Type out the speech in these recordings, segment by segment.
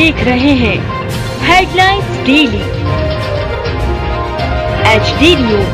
देख रहे हैं हेडलाइंस डेली HD न्यूज।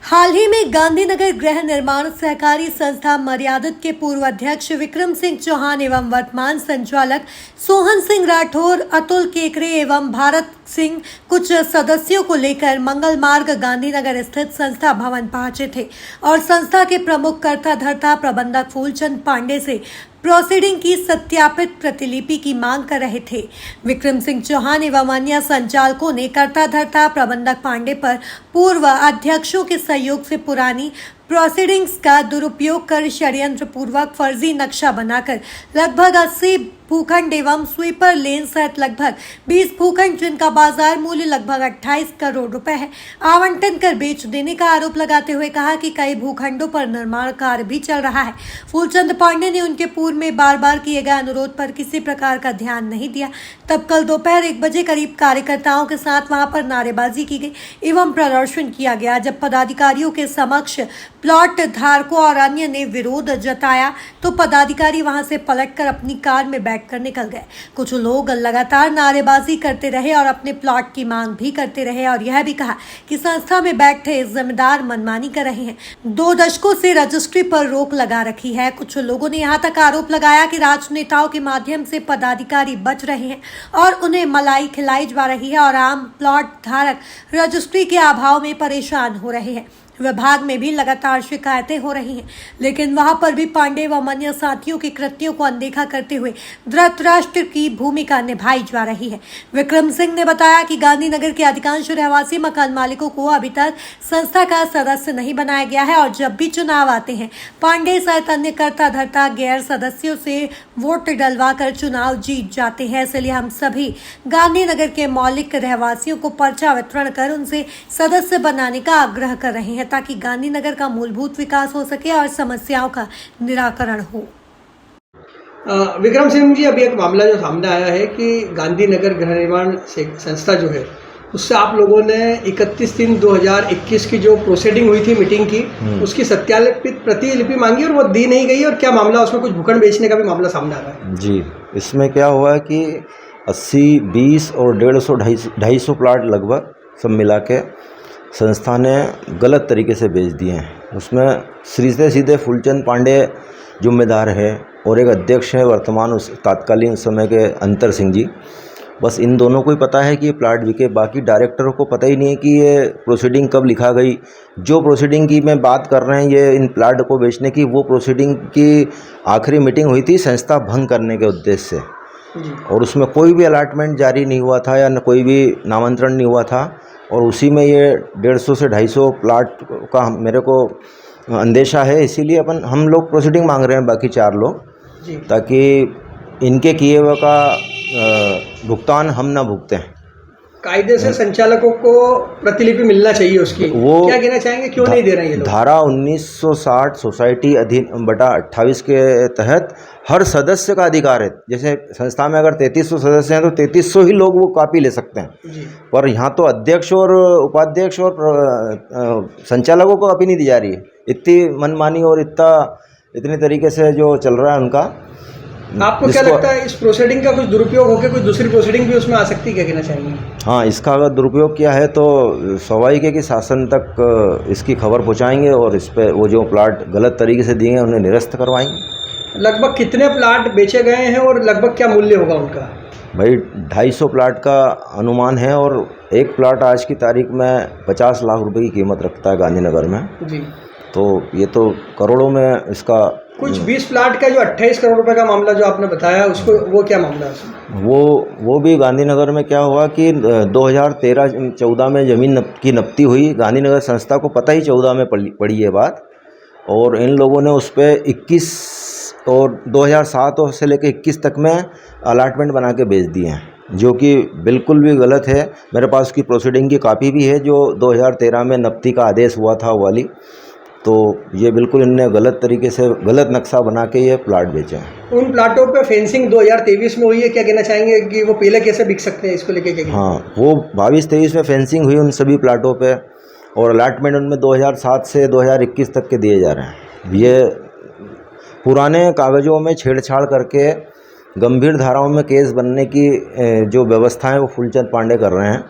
हाल ही में गांधीनगर गृह निर्माण सहकारी संस्था मर्यादित के पूर्व अध्यक्ष विक्रम सिंह चौहान एवं वर्तमान संचालक सोहन सिंह राठौर, अतुल केकरे एवं भारत सिंह कुछ सदस्यों को लेकर मंगल मार्ग गांधीनगर स्थित संस्था भवन पहुंचे थे और संस्था के प्रमुख कर्ता धर्ता प्रबंधक फूलचंद पांडे से प्रोसीडिंग की सत्यापित प्रतिलिपि की मांग कर रहे थे। विक्रम सिंह चौहान एवं अन्य संचालकों ने कर्ता धर्ता प्रबंधक पांडे पर पूर्व अध्यक्षों के सहयोग से पुरानी प्रोसीडिंग्स का दुरुपयोग कर षड्यंत्र पूर्वक फर्जी नक्शा बनाकर लगभग 80 भूखंड एवं स्वीपर लेन सहित लगभग 20 भूखंड जिनका बाजार मूल्य लगभग 28 करोड़ रुपए है आवंटन कर बेच देने का आरोप लगाते हुए कहा कि कई भूखंडों पर निर्माण कार्य भी चल रहा है। फूलचंद पांडे ने उनके पूर्व में बार बार किए गए अनुरोध पर किसी प्रकार का ध्यान नहीं दिया। तब कल दोपहर 1 बजे करीब कार्यकर्ताओं के साथ वहां पर नारेबाजी की गई एवं प्रदर्शन किया गया। जब पदाधिकारियों के समक्ष प्लॉट धारकों और अन्य ने विरोध जताया तो पदाधिकारी वहां से पलटकर अपनी कार में बैठकर निकल गए। कुछ लोग लगातार नारेबाजी करते रहे और अपने प्लॉट की मांग भी करते रहे और यह भी कहा कि संस्था में बैठे जिम्मेदार मनमानी कर रहे हैं। 2 दशकों से रजिस्ट्री पर रोक लगा रखी है। कुछ लोगों ने यहां तक आरोप लगाया कि राजनेताओं के माध्यम से पदाधिकारी बच रहे हैं और उन्हें मलाई खिलाई जा रही है और आम प्लॉट धारक रजिस्ट्री के अभाव में परेशान हो रहे हैं। विभाग में भी लगातार शिकायतें हो रही हैं, लेकिन वहां पर भी पांडे व अन्य साथियों के कृत्यों को अनदेखा करते हुए धृतराष्ट्र की भूमिका निभाई जा रही है। विक्रम सिंह ने बताया कि गांधीनगर के अधिकांश रहवासी मकान मालिकों को अभी तक संस्था का सदस्य नहीं बनाया गया है और जब भी चुनाव आते हैं पांडे सहित अन्य कर्ता धर्ता गैर सदस्यों से वोट डलवा कर चुनाव जीत जाते हैं। इसलिए हम सभी गांधीनगर के मौलिक रहवासियों को पर्चा वितरण कर उनसे सदस्य बनाने का आग्रह कर रहे हैं ताकि गांधीनगर का मूलभूत विकास हो सके और समस्याओं का निराकरण हो। विक्रम सिंह जी, अभी एक मामला जो सामने आया है कि गांधीनगर गृह निर्माण संस्था जो है उससे आप लोगों ने 31/3/2021 की जो प्रोसीडिंग हुई थी मीटिंग की उसकी सत्यापित प्रतिलिपि मांगी और वो दी नहीं गई। और क्या मामला, उसमें कुछ भूखंड बेचने का भी मामला सामने आ रहा है? जी, इसमें क्या हुआ है कि 80, 20 और 150, 250 प्लाट लगभग सब मिला के संस्था ने गलत तरीके से बेच दिए हैं। उसमें सीधे फूलचंद पांडे जिम्मेदार है और एक अध्यक्ष है वर्तमान उस तात्कालीन समय के अंतर सिंह जी। बस इन दोनों को ही पता है कि ये प्लाट बिके, बाकी डायरेक्टरों को पता ही नहीं है कि ये प्रोसीडिंग कब लिखा गई। जो प्रोसीडिंग की मैं बात कर रहे हैं ये इन प्लाट को बेचने की, वो प्रोसीडिंग की आखिरी मीटिंग हुई थी संस्था भंग करने के उद्देश्य से और उसमें कोई भी अलॉटमेंट जारी नहीं हुआ था या कोई भी नामांतरण नहीं हुआ था और उसी में ये 150 से 250 प्लाट का मेरे को अंदेशा है। इसीलिए हम लोग प्रोसीडिंग मांग रहे हैं, बाकी 4 लोग, ताकि इनके किए हुए का भुगतान हम ना भुगतें। कायदे से संचालकों को प्रतिलिपि मिलना चाहिए उसकी, वो क्या कहना चाहेंगे, क्यों नहीं दे रहे हैं ये लोग? धारा 1960 सोसाइटी अधिनियम बटा 28 के तहत हर सदस्य का अधिकार है। जैसे संस्था में अगर 3300 सदस्य हैं तो 3300 ही लोग वो कॉपी ले सकते हैं, पर यहाँ तो अध्यक्ष और उपाध्यक्ष और संचालकों को कॉपी नहीं दी जा रही है। इतनी मनमानी और इतने तरीके से जो चल रहा है उनका। आपको क्या लगता है इस प्रोसीडिंग का कुछ दुरुपयोग होकर कोई दूसरी प्रोसीडिंग भी उसमें आ सकती है, क्या कहना चाहेंगे? हाँ, इसका अगर दुरुपयोग किया है तो स्वाभाविक है कि शासन तक इसकी खबर पहुंचाएंगे और इस पे वो जो प्लाट गलत तरीके से दिए हैं उन्हें निरस्त करवाएंगे। लगभग कितने प्लाट बेचे गए हैं और लगभग क्या मूल्य होगा उनका? भाई 250 प्लाट का अनुमान है और एक प्लाट आज की तारीख में 50 लाख रुपए की कीमत रखता है गांधीनगर में जी। तो ये तो करोड़ों में इसका कुछ 20 प्लाट का जो 28 करोड़ रुपए का मामला जो आपने बताया उसको, वो क्या मामला है? वो भी गांधीनगर में क्या हुआ कि 2013-14 में ज़मीन की नपती हुई। गांधीनगर संस्था को पता ही 14 में पड़ी ये बात और इन लोगों ने उस पर 21 और 2007 से लेकर 21 तक में अलाटमेंट बना के बेच दिए हैं, जो कि बिल्कुल भी गलत है। मेरे पास उसकी प्रोसीडिंग की कॉपी भी है जो 2013 में नपती का आदेश हुआ था वो वाली। तो ये बिल्कुल इनने गलत तरीके से गलत नक्शा बना के ये प्लाट बेचे हैं। उन प्लाटों पे फेंसिंग 2023 में हुई है, क्या कहना चाहेंगे कि वो पहले कैसे बिक सकते हैं, इसको लेके क्या? हाँ, वो 22-23 में फेंसिंग हुई उन सभी प्लाटों पे और अलाटमेंट उनमें 2007 से 2021 तक के दिए जा रहे हैं। ये पुराने कागज़ों में छेड़छाड़ करके गंभीर धाराओं में केस बनने की जो व्यवस्था है वो फूलचंद पांडे कर रहे हैं,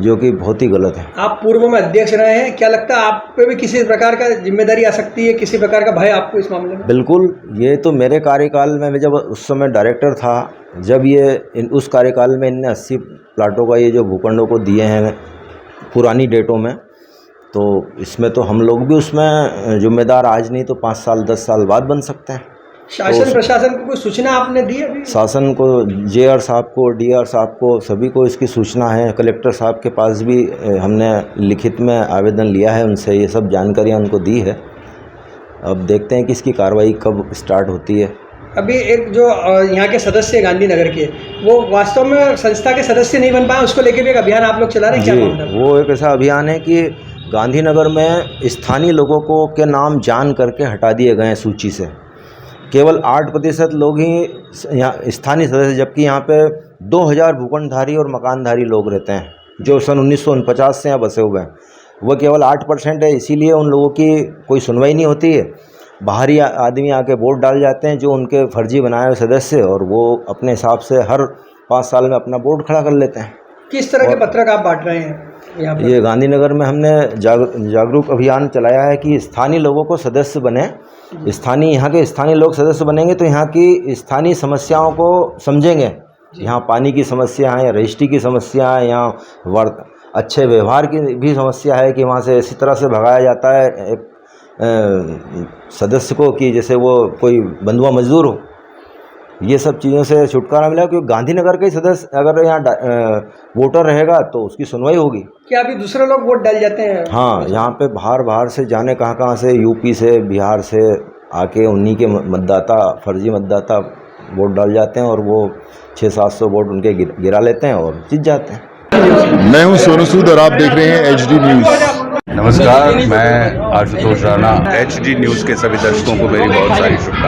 जो कि बहुत ही गलत है। आप पूर्व में अध्यक्ष रहे हैं, क्या लगता है आप पे भी किसी प्रकार का जिम्मेदारी आ सकती है, किसी प्रकार का भय आपको इस मामले में? बिल्कुल, ये तो मेरे कार्यकाल में, मैं जब उस समय डायरेक्टर था, जब ये उस कार्यकाल में इनने 80 प्लाटों का ये जो भूखंडों को दिए हैं पुरानी डेटों में, तो इसमें तो हम लोग भी उसमें जिम्मेदार आज नहीं तो 5 साल 10 साल बाद बन सकते हैं। शासन प्रशासन को कोई सूचना आपने दी अभी? शासन को, जेआर साहब को, डीआर साहब को, सभी को इसकी सूचना है। कलेक्टर साहब के पास भी हमने लिखित में आवेदन लिया है, उनसे ये सब जानकारियाँ उनको दी है। अब देखते हैं कि इसकी कार्रवाई कब स्टार्ट होती है। अभी एक जो यहाँ के सदस्य गांधीनगर के, वो वास्तव में संस्था के सदस्य नहीं बन पाए, उसको लेके भी एक अभियान आप लोग चला रहे हैं, क्या मामला है? वो एक ऐसा अभियान है कि गांधीनगर में स्थानीय लोगों को के नाम जान करके हटा दिए गए हैं सूची से। केवल 8% लोग ही यहाँ स्थानीय सदस्य, जबकि यहाँ पे 2000 भूखंडधारी और मकानधारी लोग रहते हैं, जो सन 1949 से यहाँ बसे हुए हैं। वह केवल 8% है, इसीलिए उन लोगों की कोई सुनवाई नहीं होती है। बाहरी आदमी आके वोट डाल जाते हैं, जो उनके फर्जी बनाए हुए सदस्य, और वो अपने हिसाब से हर 5 साल में अपना बोर्ड खड़ा कर लेते हैं। किस तरह के पत्रक आप बांट रहे हैं यहाँ पर? ये गांधीनगर में हमने जागरूक अभियान चलाया है कि स्थानीय लोगों को सदस्य बने। यहाँ के स्थानीय लोग सदस्य बनेंगे तो यहाँ की स्थानीय समस्याओं को समझेंगे। यहाँ पानी की समस्या है, या रजिस्ट्री की समस्या है, यहाँ अच्छे व्यवहार की भी समस्या है कि वहाँ से इसी तरह से भगाया जाता है एक सदस्य को कि जैसे वो कोई बंधुआ मजदूर हो। ये सब चीज़ों से छुटकारा मिला, क्योंकि गांधीनगर के सदस्य अगर यहाँ वोटर रहेगा तो उसकी सुनवाई होगी। क्या अभी दूसरे लोग वोट डाल जाते हैं? हाँ, यहाँ पे बाहर से जाने कहाँ से, यूपी से, बिहार से आके उन्हीं के मतदाता, फर्जी मतदाता वोट डाल जाते हैं, और वो 600-700 वोट उनके गिरा लेते हैं और जीत जाते हैं। मैं हूँ सोनू सूद और आप देख रहे हैं HD न्यूज़। नमस्कार, मैं आशुतोष राणा। HD न्यूज़ के सभी दर्शकों को मेरी बहुत सारी शुभकामनाएं।